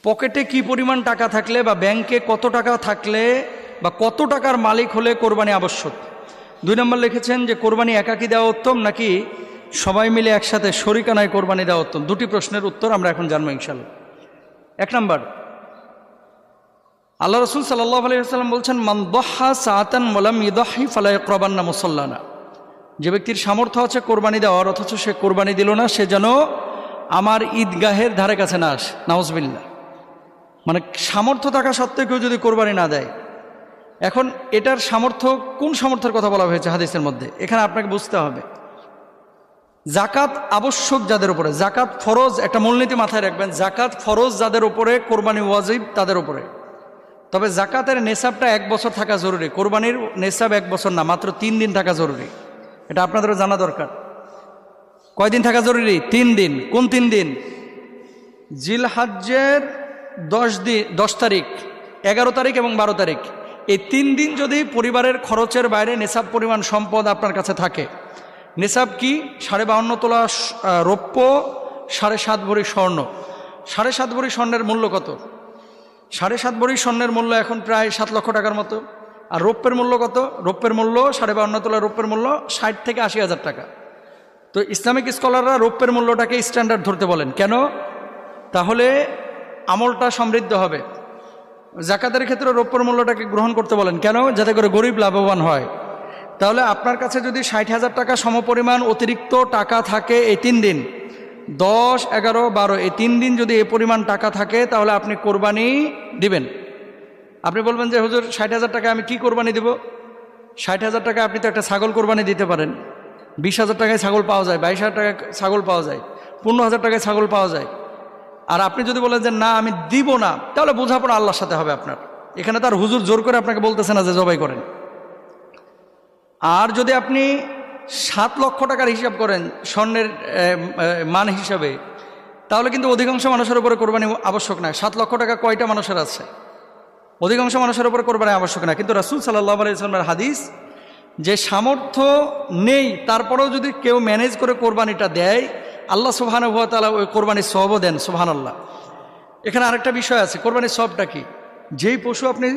পকেটে কি পরিমাণ টাকা থাকলে বা ব্যাংকে কত টাকা থাকলে বা কত টাকার মালিক হলে কোরবানি আবশ্যক। 2 নম্বর লিখেছেন যে কোরবানি একাকী দেওয়া উত্তম নাকি সবাই মিলে একসাথে শরিকানায় কোরবানি দেওয়া উত্তম। 2টি প্রশ্নের উত্তর আমরা এখন জানবো ইনশাআল্লাহ। 1 নম্বর, আল্লাহ রাসূল সাল্লাল্লাহু আলাইহি ওয়াসাল্লাম বলছেন, মান দাহা সাআতান ওয়া লাম ইদাহি ফালা ইয়াকরাবান্না মুসাল্লানা। যে ব্যক্তির সামর্থ্য আছে কোরবানি দেওয়ার, অথচ সে কোরবানি দিল না, সে যেন আমার ঈদগাহের ধারে কাছে না আসে। নাউজুবিল্লাহ। মানে সামর্থ্য থাকা সত্ত্বেও কেউ যদি কোরবানি না দেয়। এখন এটার সামর্থ্য, কোন সামর্থ্যের কথা বলা হয়েছে হাদিসের মধ্যে, এখানে আপনাকে বুঝতে হবে। জাকাত আবশ্যক যাদের উপরে, জাকাত ফরজ, একটা মূলনীতি মাথায় রাখবেন, জাকাত ফরজ যাদের উপরে, কোরবানি ওয়াজিব তাদের উপরে। তবে জাকাতের নেশাবটা 1 বছর থাকা জরুরি। কোরবানির নেশাব 1 বছর না, মাত্র 3 দিন থাকা জরুরি। এটা আপনাদেরও জানা দরকার। কয়দিন থাকা জরুরি? 3 দিন। কোন 3 দিন? জিলহজ্জের 10 তারিখ, 11 তারিখ এবং 12 তারিখ। এই 3 দিন যদি পরিবারের খরচের বাইরে নেশাব পরিমাণ সম্পদ আপনার কাছে থাকে। নেশাব কি? 52.5 তোলা রৌপ্য, 7.5 ভরি স্বর্ণ। 7.5 ভরি স্বর্ণের মূল্য কত? 7.5 ভরি স্বর্ণের মূল্য এখন প্রায় 7 লক্ষ টাকার মতো। আর রৌপ্যের মূল্য কত? রৌপ্যের মূল্য 52.5 তোলা রৌপ্যের মূল্য 60 থেকে 80 হাজার টাকা। তো ইসলামিক স্কলাররা রৌপ্যের মূল্যটাকে স্ট্যান্ডার্ড ধরতে বলেন। কেন? তাহলে আমলটা সমৃদ্ধ হবে। জাকাতের ক্ষেত্রে রৌপ্যের মূল্যটাকে গ্রহণ করতে বলেন। কেন? যাতে করে গরিব লাভবান হয়। তাহলে আপনার কাছে যদি 60,000 টাকা সমপরিমাণ অতিরিক্ত টাকা থাকে এই 3 দিন, 10, 11, 12, এই 3 দিন যদি এই পরিমাণ টাকা থাকে, তাহলে আপনি কোরবানি দিবেন। আপনি বলবেন যে হুজুর 60,000 টাকা আমি কি কোরবানি দেব? 60,000 টাকা আপনি তো একটা ছাগল কোরবানি দিতে পারেন। 20,000 টাকায় ছাগল পাওয়া যায়, 22,000 টাকায় ছাগল পাওয়া যায়, 15,000 টাকায় ছাগল পাওয়া যায়। আর আপনি যদি বলেন যে না আমি দিব না, তাহলে বোঝাপড়া আল্লাহর সাথে হবে আপনার। এখানে তার হুজুর জোর করে আপনাকে বলতেছে না যে জবাই করেন। আর যদি আপনি 7 লক্ষ টাকার হিসাব করেন স্বর্ণের মান হিসাবে, তাহলে কিন্তু অধিকাংশ মানুষের উপরে কোরবানি আবশ্যক না। 7 লক্ষ টাকা কয়টা মানুষের আছে? অধিকাংশ মানুষের উপরে কোরবানি আবশ্যক না। কিন্তু রাসূল সাল্লাল্লাহু আলাইহি ওয়াসাল্লামের হাদিস, যে সামর্থ্য নেই তারপরেও যদি কেউ ম্যানেজ করে কোরবানিটা দেয়, আল্লাহ সুবহানাহু ওয়া তাআলা ওই কোরবানির সওয়াবও দেন। সুবহানাল্লাহ। এখানে আরেকটা বিষয় আছে, কোরবানির সওয়াবটা কি? যেই পশু আপনি